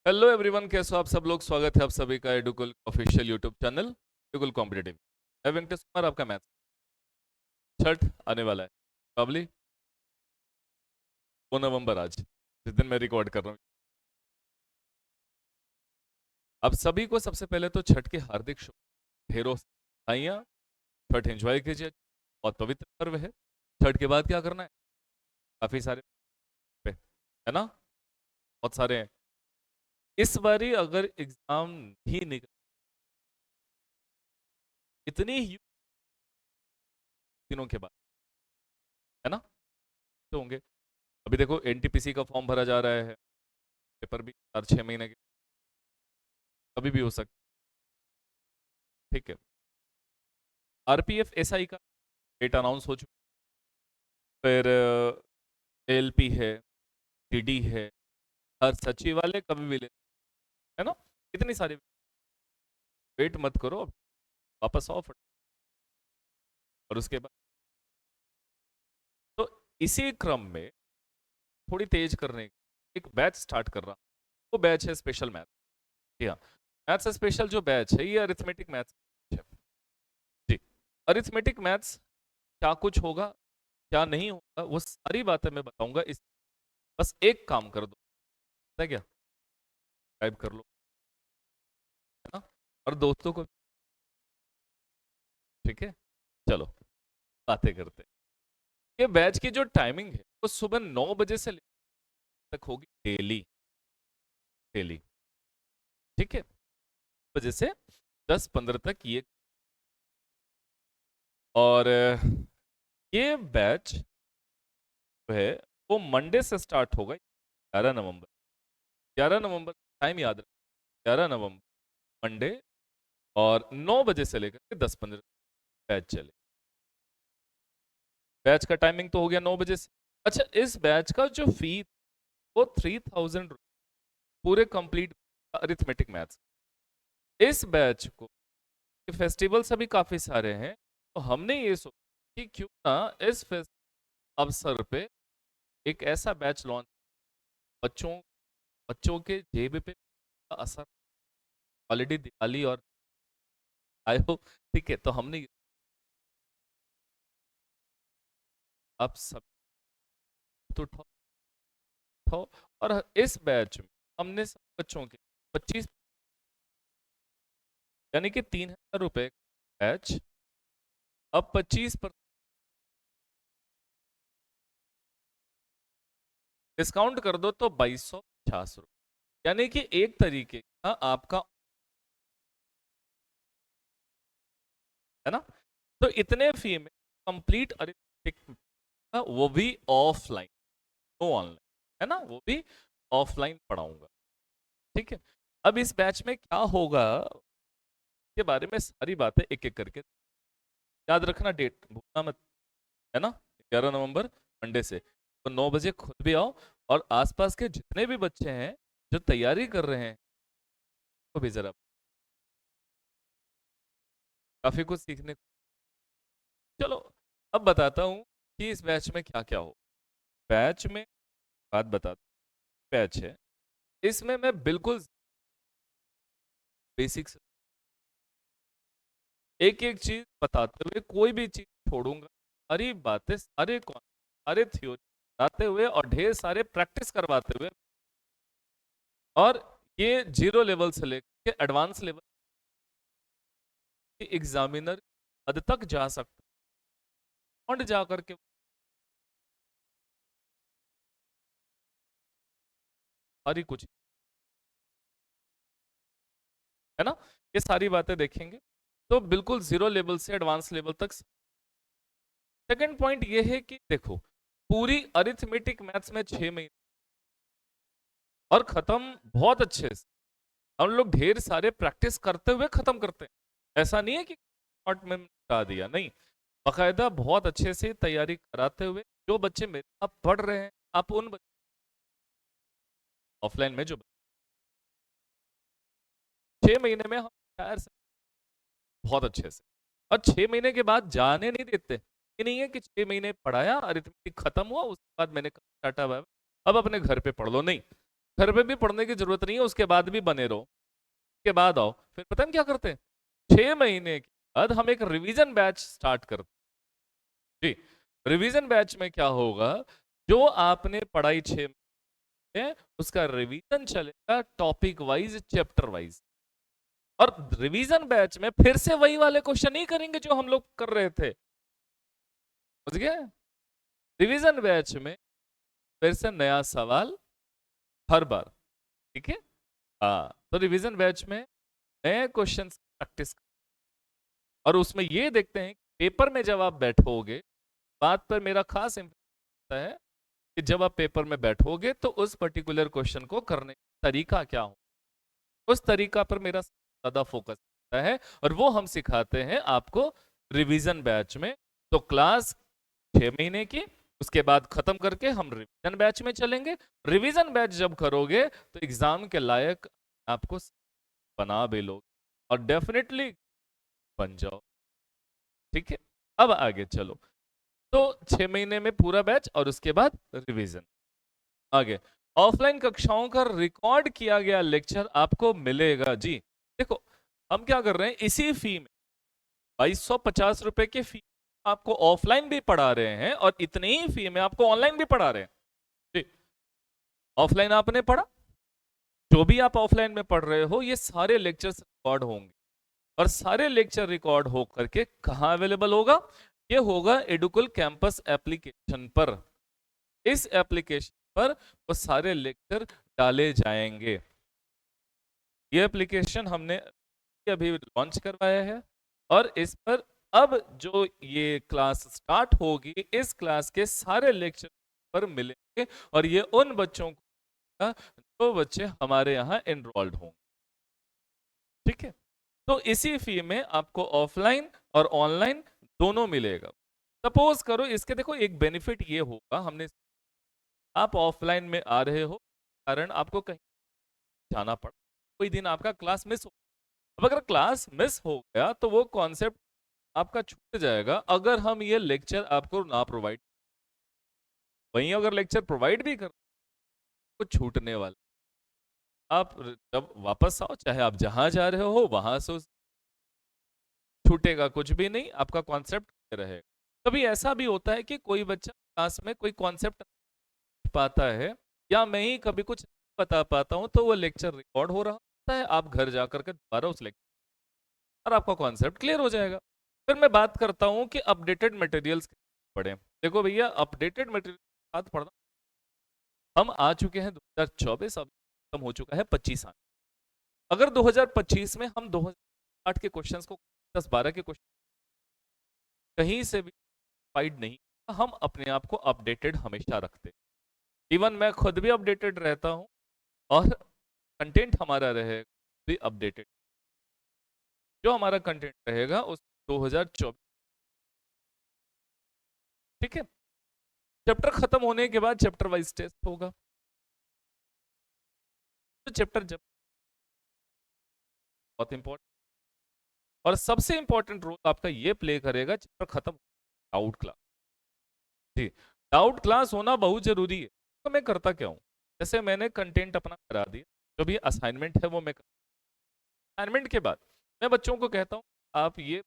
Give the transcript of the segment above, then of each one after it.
Hello everyone, कैसे हो आप सब लोग। स्वागत है आप सभी का एडुकुल ऑफिशियल यूट्यूब चैनल एडुकुल कॉम्पिटेटिव। मैं वेंकटेश कुमार, आपका मैथ छठ आने वाला है प्रॉब्ली 2 नवंबर, आज जिस दिन मैं रिकॉर्ड कर रहा हूँ। आप सभी को सबसे पहले तो छठ के हार्दिक ढेरों बधाइयाँ। छठ एंजॉय कीजिए, बहुत पवित्र पर्व है। छठ के बाद क्या करना है, काफी सारे है ना, बहुत सारे हैं। इस बारी अगर एग्जाम नहीं निकल, इतनी ही दिनों के बाद, है ना, तो होंगे। अभी देखो एनटीपीसी का फॉर्म भरा जा रहा है, पेपर भी 4-6 महीने के कभी भी हो सकता है, ठीक है। आरपीएफ एसआई का डेट अनाउंस हो चुका, फिर एलपी है, डीडी है, हर सचिव वाले कभी भी ले, है ना। इतनी सारी, वेट मत करो, वापस आओ और उसके बाद तो इसी क्रम में थोड़ी तेज करने एक बैच स्टार्ट कर रहा, वो बैच है स्पेशल मैथ। जी हाँ, मैथ्स स्पेशल जो बैच है ये अरिथमेटिक मैथ्स है जी। अरिथमेटिक मैथ्स क्या कुछ होगा, क्या नहीं होगा, वो सारी बातें मैं बताऊंगा। इस बस एक काम कर दो, पता है क्या, टाइप कर लो, है ना, और दोस्तों को, ठीक है। चलो बातें करते हैं। ये बैच की जो टाइमिंग है वो सुबह 9 बजे से तक होगी, डेली डेली, ठीक है। बजे से 10:15 तक ये, और ये बैच जो है वो मंडे से स्टार्ट होगा, 11 नवंबर। 11 नवंबर टाइम याद रखना, 11 नवंबर मंडे, और 9 बजे से लेकर के 10:15 बैच चले। बैच का टाइमिंग तो हो गया 9 बजे से। अच्छा, इस बैच का जो फी वो 3000 पूरे कंप्लीट अरिथमेटिक मैथ्स। इस बैच को, फेस्टिवल्स अभी काफी सारे हैं, तो हमने ये सोचा कि क्यों ना इस अवसर पे एक ऐसा बैच लॉन्च, बच्चों बच्चों के जेब पे का असर, ऑलरेडी दिवाली और आए हो, ठीक है, तो हमने आप सब तो उठाओ, और इस बैच में हमने सब बच्चों के 25, यानी कि 3000 रुपए बैच, अब 25% डिस्काउंट कर दो तो 2250 रुपये, यानी कि एक तरीके का आपका, है ना। तो इतने फी में कंप्लीट अरिथमेटिक, वो भी ऑफलाइन, नो ऑनलाइन, है ना, वो भी ऑफलाइन पढ़ाऊंगा, ठीक है। अब इस बैच में क्या होगा के बारे में सारी बातें एक एक करके याद रखना, डेट भूलना मत, है ना। 11 नवंबर मंडे से, तो 9 बजे खुद भी आओ, और आसपास के जितने भी बच्चे हैं जो तैयारी कर रहे हैं, तो भी जरा, काफी कुछ सीखने। चलो अब बताता हूँ कि इस बैच में क्या क्या हो। बैच में बात बता, बैच है, इसमें मैं बिल्कुल बेसिक्स, एक एक चीज बताते हुए, कोई भी चीज छोड़ूंगा, सारी बातें, सारे कौन, सारे थ्योरी बताते हुए, और ढेर सारे प्रैक्टिस करवाते हुए, और ये 0 लेवल से लेकर के एडवांस लेवल एग्जामिनर हद तक जा सकता है, और जा करके, सारी कुछ, है ना, ये सारी बातें देखेंगे, तो बिल्कुल 0 लेवल से एडवांस लेवल तक। सेकंड पॉइंट ये है कि देखो, पूरी अरिथमेटिक मैथ्स में 6 महीने, और खत्म बहुत अच्छे से, हम लोग ढेर सारे प्रैक्टिस करते हुए खत्म करते हैं। ऐसा नहीं है कि शॉर्ट में बता दिया, नहीं, बाकायदा बहुत अच्छे से तैयारी कराते हुए, जो बच्चे मेरे साथ पढ़ रहे हैं, आप उन ऑफलाइन में जो 6 महीने में हम तैयार से, बहुत अच्छे से, और 6 महीने के बाद जाने नहीं देते। ये नहीं है कि 6 महीने पढ़ाया, अरिथमेटिक खत्म हुआ, उसके बाद मैंने कहा टाटा बाय बाय, अब अपने घर पे पढ़ लो, नहीं। घर पे भी पढ़ने की जरूरत नहीं है, उसके बाद भी बने रहो, उसके बाद आओ। फिर पता है हम क्या करते हैं, 6 महीने के बाद हम एक रिवीजन बैच स्टार्ट करते हैं। जी, रिवीजन बैच में क्या होगा, जो आपने पढ़ाई 6 महीने, उसका रिवीजन चलेगा टॉपिक वाइज, चैप्टर वाइज। और रिवीजन बैच में फिर से वही वाले क्वेश्चन नहीं करेंगे जो हम लोग कर रहे थे, समझ गए? रिवीजन बैच में फिर से नया सवाल हर बार, ठीक है? हाँ, तो रिवीजन बैच में नए क्वेश्चन प्रैक्टिस, और उसमें ये देखते हैं पेपर में जब आप बैठोगे, बात पर मेरा खास इंपॉर्टेंस है कि जब आप पेपर में बैठोगे तो उस पर्टिकुलर क्वेश्चन को करने का तरीका क्या हो, उस तरीका पर मेरा ज्यादा फोकस रहता है, और वो हम सिखाते हैं आपको रिवीजन बैच में। तो क्लास 6 महीने की, उसके बाद खत्म करके हम रिवीजन बैच में चलेंगे। रिवीजन बैच जब करोगे तो एग्जाम के लायक आपको बना भी लोगे, और डेफिनेटली बन जाओ, ठीक है? अब आगे चलो, तो 6 महीने में पूरा बैच और उसके बाद रिवीजन। आगे, ऑफलाइन कक्षाओं का रिकॉर्ड किया गया लेक्चर आपको मिलेगा। जी देखो, हम क्या कर रहे हैं, इसी फी में 2250 रुपए की फी आपको ऑफलाइन भी पढ़ा रहे हैं, और इतनी ही फी में आपको ऑनलाइन भी पढ़ा रहे हैं। जी, ऑफलाइन आपने पढ़ा, जो भी आप ऑफलाइन में पढ़ रहे हो, ये सारे लेक्चर्स रिकॉर्ड होंगे, और सारे लेक्चर रिकॉर्ड हो करके कहाँ अवेलेबल होगा, ये होगा एडुकुल कैंपस एप्लीकेशन पर। इस एप्लीकेशन पर वो सारे लेक्चर डाले जाएंगे। ये एप्लीकेशन हमने अभी लॉन्च करवाया है, और इस पर अब जो ये क्लास स्टार्ट होगी, इस क्लास के सारे लेक्चर पर मिलेंगे, और ये उन बच्चों को, जो बच्चे हमारे यहाँ एनरोल्ड होंगे, ठीक है? तो इसी फी में आपको ऑफलाइन और ऑनलाइन दोनों मिलेगा। सपोज करो, इसके देखो एक बेनिफिट ये होगा, हमने, आप ऑफलाइन में आ रहे हो, कारण आपको कहीं जाना पड़ा, कोई दिन आपका क्लास मिस हो, अब अगर क्लास मिस हो गया तो वो कॉन्सेप्ट आपका छूट जाएगा, अगर हम ये लेक्चर आपको ना प्रोवाइड। वहीं अगर लेक्चर प्रोवाइड भी कर तो छूटने वाला, आप जब वापस आओ, चाहे आप जहां जा रहे हो वहां से छूटेगा कुछ भी नहीं, आपका कॉन्सेप्ट रहेगा। कभी ऐसा भी होता है कि कोई बच्चा क्लास में कोई कॉन्सेप्ट पाता है, या मैं ही कभी कुछ बता पाता हूं, तो वो लेक्चर रिकॉर्ड हो रहा होता है, आप घर जाकर के दोबारा उस लेक्चर, और आपका कॉन्सेप्ट क्लियर हो जाएगा। फिर मैं बात करता हूं कि अपडेटेड मटेरियल्स पढ़ें। देखो भैया, अपडेटेड मटेरियल साथ पढ़ना, हम आ चुके हैं 2024, अब खत्म हो चुका है 25 साल। अगर 2025 में हम 2008 के क्वेश्चंस को, 10-12 के क्वेश्चन कहीं से भी फाइड नहीं, हम अपने आप को अपडेटेड हमेशा रखते हैं। इवन मैं खुद भी अपडेटेड रहता हूं, और कंटेंट हमारा रहेगा भी अपडेटेड, जो हमारा कंटेंट रहेगा उस 2024, ठीक है? चैप्टर खत्म होने के बाद चैप्टर वाइज टेस्ट होगा, तो चैप्टर जब बहुत इंपॉर्टेंट, और सबसे इंपॉर्टेंट रोल आपका ये प्ले करेगा चैप्टर खत्म, डाउट क्लास। जी, डाउट क्लास होना बहुत जरूरी है। तो मैं करता क्या हूँ, जैसे मैंने कंटेंट अपना करा दिया, जो भी असाइनमेंट है वो मैं, असाइनमेंट के बाद मैं बच्चों को कहता हूँ, आप ये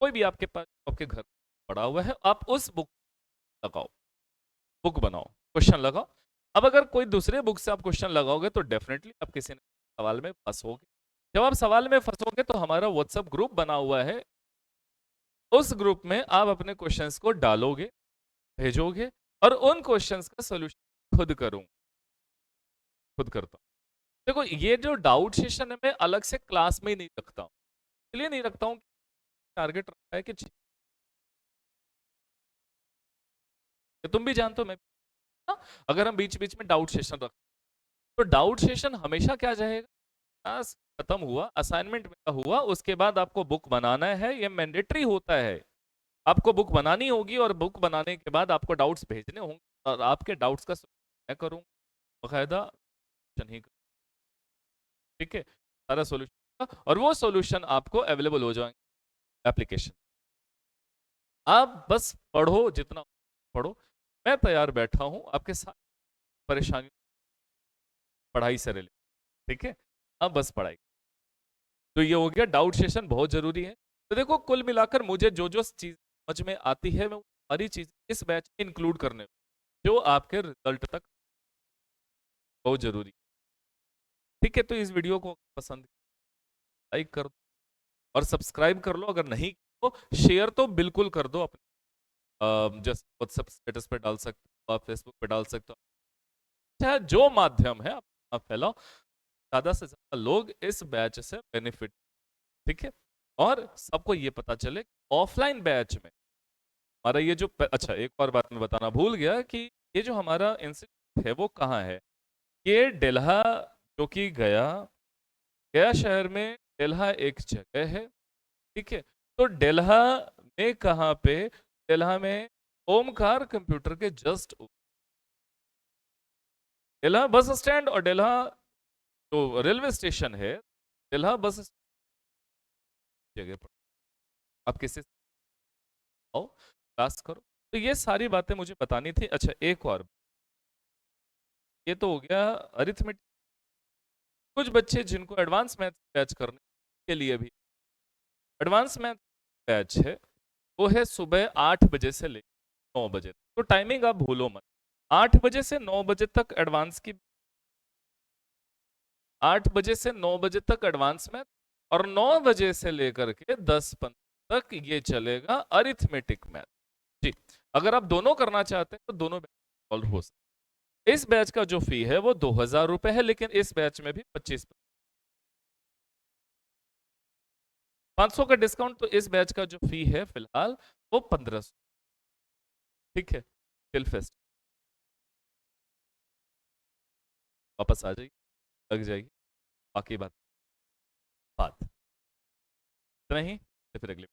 कोई भी आपके पास आपके घर पड़ा हुआ है, आप उस बुक लगाओ, बुक बनाओ, क्वेश्चन लगाओ। अब अगर कोई दूसरे बुक से आप क्वेश्चन लगाओगे तो डेफिनेटली आप किसी न सवाल में फंसोगे। जब आप सवाल में फंसोगे तो हमारा व्हाट्सएप ग्रुप बना हुआ है, उस ग्रुप में आप अपने क्वेश्चंस को डालोगे, भेजोगे, और उन क्वेश्चंस का सोल्यूशन खुद करूंगा, खुद करता हूँ। देखो, ये जो डाउट सेशन है मैं अलग से क्लास में ही नहीं रखता हूँ, इसलिए नहीं रखता हूँ, टारगेट रखा है कि तुम भी जानते हो, मैं हाँ, अगर हम बीच बीच में डाउट सेशन रख, तो डाउट सेशन हमेशा क्या जाएगा, क्लास खत्म हुआ, असाइनमेंट मेरा हुआ, उसके बाद आपको बुक बनाना है, ये मैंडेटरी होता है। आपको बुक बनानी होगी, और बुक बनाने के बाद आपको डाउट्स भेजने होंगे, और आपके डाउट्स का मैं करूँ बाकायदा, नहीं, ठीक है? सारा सोल्यूशन, और वो सोल्यूशन आपको अवेलेबल हो जाएंगे एप्लीकेशन। आप बस पढ़ो, जितना पढ़ो, मैं तैयार बैठा हूं आपके साथ, परेशानी पढ़ाई से रिलेटेड, ठीक है। अब बस पढ़ाई। तो ये हो गया, डाउट सेशन बहुत जरूरी है। तो देखो कुल मिलाकर मुझे जो जो चीज समझ में आती है मैं सारी चीज इस बैच में इंक्लूड करने, जो आपके रिजल्ट तक बहुत जरूरी, ठीक है। तो इस वीडियो को पसंद लाइक कर दो और सब्सक्राइब कर लो, अगर नहीं तो शेयर तो बिल्कुल कर दो अपने, जैसे व्हाट्सएप स्टेटस पे डाल सकते हो, आप फेसबुक पे डाल सकते हो, चाहे जो माध्यम है आप फैलाओ, ज्यादा से ज्यादा लोग इस बैच से बेनिफिट, ठीक है। और सबको ये पता चले ऑफलाइन बैच में हमारा ये जो अच्छा एक और बात मैं बताना भूल गया कि ये जो हमारा इंस्टीट्यूट है वो कहाँ है। ये डेल्हा, जो कि गया गया शहर में डेल्हा एक जगह है, ठीक है। तो डेल्हा में कहाँ पे, डेल्हा में ओमकार कंप्यूटर के जस्ट डेल्हा बस स्टैंड और डेल्हा जो रेलवे स्टेशन है, डेल्हा बस जगह पर आप किसी आओ, क्लास करो। तो ये सारी बातें मुझे बतानी थी। अच्छा एक और, ये तो हो गया अरिथमेटिक। कुछ बच्चे जिनको एडवांस मैथ बैच करने के लिए भी एडवांस मैथ बैच है, वो है सुबह 8 बजे से लेकर 9 बजे, तो टाइमिंग आप भूलो मत। 8 बजे से 9 बजे तक एडवांस की, 8 बजे से 9 बजे तक एडवांस मैथ, और 9 बजे से लेकर के 10-15 तक ये चलेगा अरिथमेटिक मैथ। जी, अगर आप दोनों करना चाहते हैं तो दोनों बैच सॉल्व हो सकते। इस बैच का जो फी है वो 2000 रुपए है, लेकिन इस बैच में भी 25 500 का डिस्काउंट, तो इस बैच का जो फी है फिलहाल वो 1500, ठीक है। टिल फेस्ट वापस आ जाइए, लग जाएगी बाकी बात, नहीं तो फिर अगले